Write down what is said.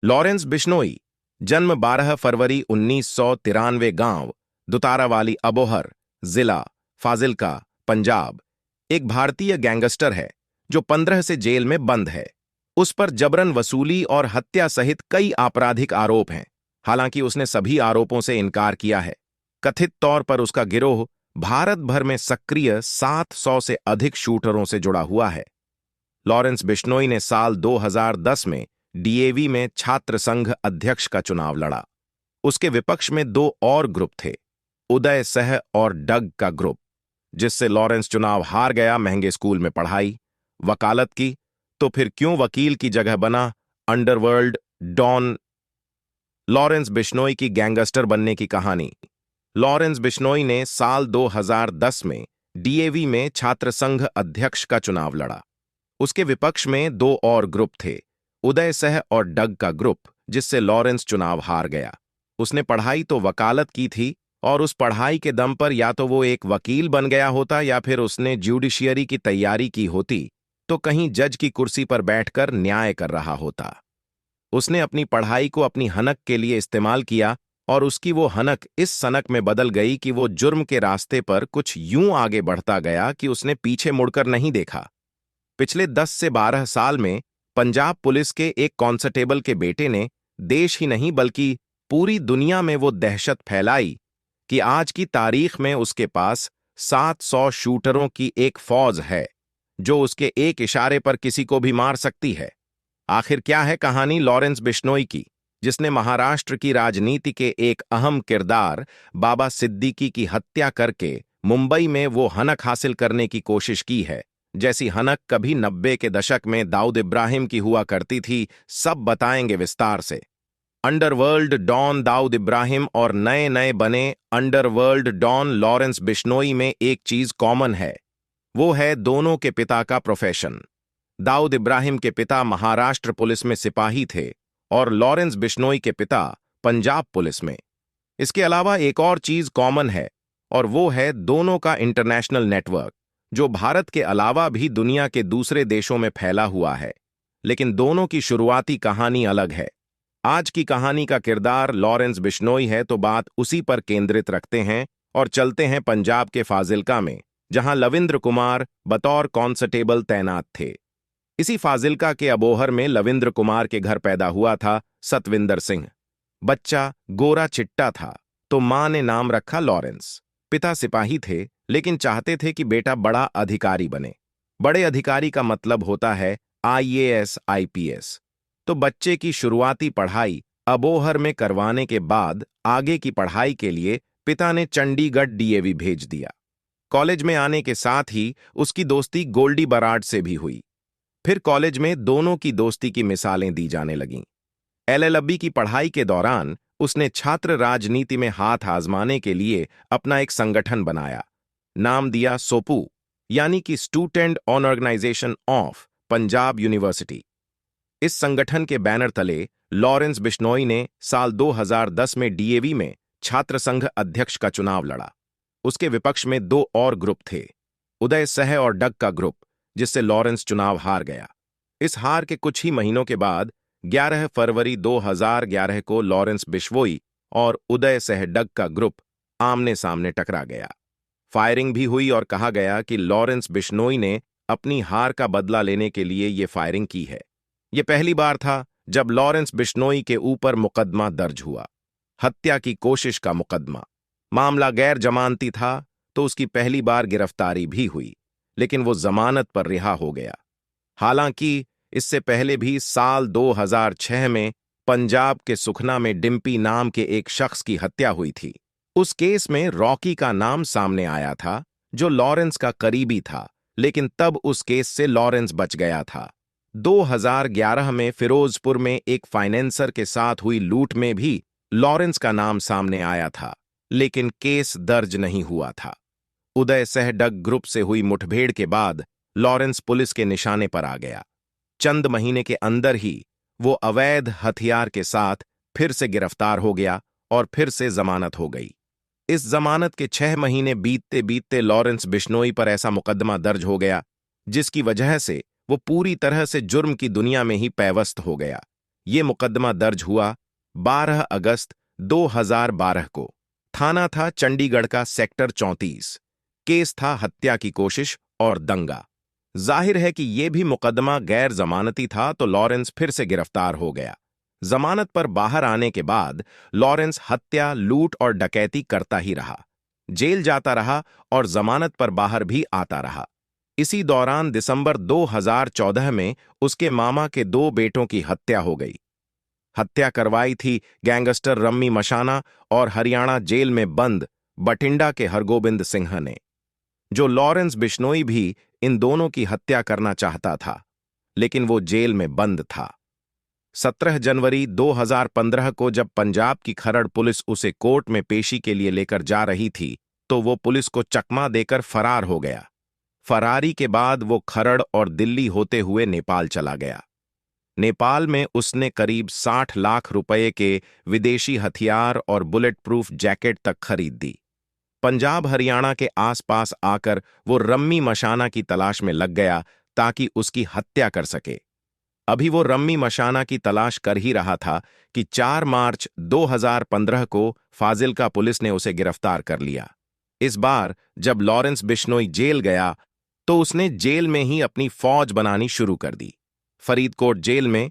Lawrence Bishnoi, जन्म 12 फरवरी 1993, गांव दुतारावाली, अबोहर, जिला फाजिल्का, पंजाब। एक भारतीय गैंगस्टर है जो 15 से जेल में बंद है। उस पर जबरन वसूली और हत्या सहित कई आपराधिक आरोप हैं। हालांकि उसने सभी आरोपों से इनकार किया है। कथित तौर पर उसका गिरोह भारत भर में सक्रिय 700 से अधिक शूटरों से जुड़ा हुआ है। लॉरेंस बिश्नोई ने साल 2010 में डीएवी में छात्र संघ अध्यक्ष का चुनाव लड़ा। उसके विपक्ष में दो और ग्रुप थे, उदय सह और डग का ग्रुप, जिससे लॉरेंस चुनाव हार गया। महंगे स्कूल में पढ़ाई, वकालत की, तो फिर क्यों वकील की जगह बना अंडरवर्ल्ड डॉन। लॉरेंस बिश्नोई की गैंगस्टर बनने की कहानी। लॉरेंस बिश्नोई ने साल 2010 में डीएवी में छात्र संघ अध्यक्ष का चुनाव लड़ा। उसके विपक्ष में दो और ग्रुप थे, उदय सह और डग का ग्रुप, जिससे लॉरेंस चुनाव हार गया। उसने पढ़ाई तो वकालत की थी, और उस पढ़ाई के दम पर या तो वो एक वकील बन गया होता या फिर उसने ज्यूडिशियरी की तैयारी की होती, तो कहीं जज की कुर्सी पर बैठकर न्याय कर रहा होता। उसने अपनी पढ़ाई को अपनी हनक के लिए इस्तेमाल किया, और उसकी वो हनक इस सनक में बदल गई कि वो जुर्म के रास्ते पर कुछ यूं आगे बढ़ता गया कि उसने पीछे मुड़कर नहीं देखा। पिछले 10 से 12 साल में पंजाब पुलिस के एक कांस्टेबल के बेटे ने देश ही नहीं बल्कि पूरी दुनिया में वो दहशत फैलाई कि आज की तारीख में उसके पास 700 शूटरों की एक फौज है जो उसके एक इशारे पर किसी को भी मार सकती है। आखिर क्या है कहानी लॉरेंस बिश्नोई की, जिसने महाराष्ट्र की राजनीति के एक अहम किरदार बाबा सिद्दीकी की हत्या करके मुंबई में वो हनक हासिल करने की कोशिश की है, जैसी हनक कभी 90 के दशक में दाऊद इब्राहिम की हुआ करती थी। सब बताएंगे विस्तार से। अंडरवर्ल्ड डॉन दाऊद इब्राहिम और नए नए बने अंडरवर्ल्ड डॉन लॉरेंस बिश्नोई में एक चीज कॉमन है, वो है दोनों के पिता का प्रोफेशन। दाऊद इब्राहिम के पिता महाराष्ट्र पुलिस में सिपाही थे और लॉरेंस बिश्नोई के पिता पंजाब पुलिस में। इसके अलावा एक और चीज कॉमन है, और वो है दोनों का इंटरनेशनल नेटवर्क, जो भारत के अलावा भी दुनिया के दूसरे देशों में फैला हुआ है। लेकिन दोनों की शुरुआती कहानी अलग है। आज की कहानी का किरदार लॉरेंस बिश्नोई है, तो बात उसी पर केंद्रित रखते हैं और चलते हैं पंजाब के फाजिल्का में, जहां लविंद्र कुमार बतौर कांस्टेबल तैनात थे। इसी फाजिल्का के अबोहर में लविंद्र कुमार के घर पैदा हुआ था सतविंदर सिंह। बच्चा गोरा चिट्टा था, तो मां ने नाम रखा लॉरेंस। पिता सिपाही थे, लेकिन चाहते थे कि बेटा बड़ा अधिकारी बने। बड़े अधिकारी का मतलब होता है आईएएस, आईपीएस। तो बच्चे की शुरुआती पढ़ाई अबोहर में करवाने के बाद आगे की पढ़ाई के लिए पिता ने चंडीगढ़ डीएवी भेज दिया। कॉलेज में आने के साथ ही उसकी दोस्ती गोल्डी बराड से भी हुई। फिर कॉलेज में दोनों की दोस्ती की मिसालें दी जाने लगीं। एलएलबी की पढ़ाई के दौरान उसने छात्र राजनीति में हाथ आजमाने के लिए अपना एक संगठन बनाया। नाम दिया सोपू, यानी कि student organisation of Punjab university. इस संगठन के बैनर तले लॉरेंस बिश्नोई ने साल 2010 में डीएवी में छात्र संघ अध्यक्ष का चुनाव लड़ा। उसके विपक्ष में दो और ग्रुप थे, उदय सह और डग का ग्रुप, जिससे लॉरेंस चुनाव हार गया। इस हार के कुछ ही महीनों के बाद 11 फरवरी 2011 को लॉरेंस बिश्नोई और उदय सह डग का ग्रुप आमने सामने टकरा गया। फायरिंग भी हुई और कहा गया कि लॉरेंस बिश्नोई ने अपनी हार का बदला लेने के लिए ये फायरिंग की है। यह पहली बार था जब लॉरेंस बिश्नोई के ऊपर मुकदमा दर्ज हुआ, हत्या की कोशिश का मुकदमा। मामला गैर जमानती था, तो उसकी पहली बार गिरफ्तारी भी हुई, लेकिन वो जमानत पर रिहा हो गया। हालांकि इससे पहले भी साल 2006 में पंजाब के सुखना में डिम्पी नाम के एक शख्स की हत्या हुई थी। उस केस में रॉकी का नाम सामने आया था, जो लॉरेंस का करीबी था, लेकिन तब उस केस से लॉरेंस बच गया था। 2011 में फिरोजपुर में एक फाइनेंसर के साथ हुई लूट में भी लॉरेंस का नाम सामने आया था, लेकिन केस दर्ज नहीं हुआ था। उदय सह डग ग्रुप से हुई मुठभेड़ के बाद लॉरेंस पुलिस के निशाने पर आ गया। चंद महीने के अंदर ही वो अवैध हथियार के साथ फिर से गिरफ्तार हो गया और फिर से जमानत हो गई। इस जमानत के 6 महीने बीतते बीतते लॉरेंस बिश्नोई पर ऐसा मुकदमा दर्ज हो गया, जिसकी वजह से वो पूरी तरह से जुर्म की दुनिया में ही पैवस्त हो गया। ये मुकदमा दर्ज हुआ 12 अगस्त 2012 को। थाना था चंडीगढ़ का सेक्टर 34। केस था हत्या की कोशिश और दंगा। जाहिर है कि यह भी मुकदमा गैर जमानती था, तो लॉरेंस फिर से गिरफ्तार हो गया। जमानत पर बाहर आने के बाद लॉरेंस हत्या, लूट और डकैती करता ही रहा। जेल जाता रहा और जमानत पर बाहर भी आता रहा। इसी दौरान दिसंबर 2014 में उसके मामा के 2 बेटों की हत्या हो गई। हत्या करवाई थी गैंगस्टर रम्मी मशाना और हरियाणा जेल में बंद बठिंडा के हरगोबिंद सिंह ने। जो लॉरेंस बिश्नोई भी इन दोनों की हत्या करना चाहता था, लेकिन वो जेल में बंद था। 17 जनवरी 2015 को जब पंजाब की खरड़ पुलिस उसे कोर्ट में पेशी के लिए लेकर जा रही थी, तो वो पुलिस को चकमा देकर फरार हो गया। फरारी के बाद वो खरड़ और दिल्ली होते हुए नेपाल चला गया। नेपाल में उसने करीब 60 लाख रुपए के विदेशी हथियार और बुलेट प्रूफ जैकेट तक खरीद दी। पंजाब हरियाणा के आसपास आकर वो रम्मी मशाना की तलाश में लग गया ताकि उसकी हत्या कर सके। अभी वो रम्मी मशाना की तलाश कर ही रहा था कि 4 मार्च 2015 को फाजिल्का पुलिस ने उसे गिरफ्तार कर लिया। इस बार जब लॉरेंस बिश्नोई जेल गया, तो उसने जेल में ही अपनी फौज बनानी शुरू कर दी। फरीदकोट जेल में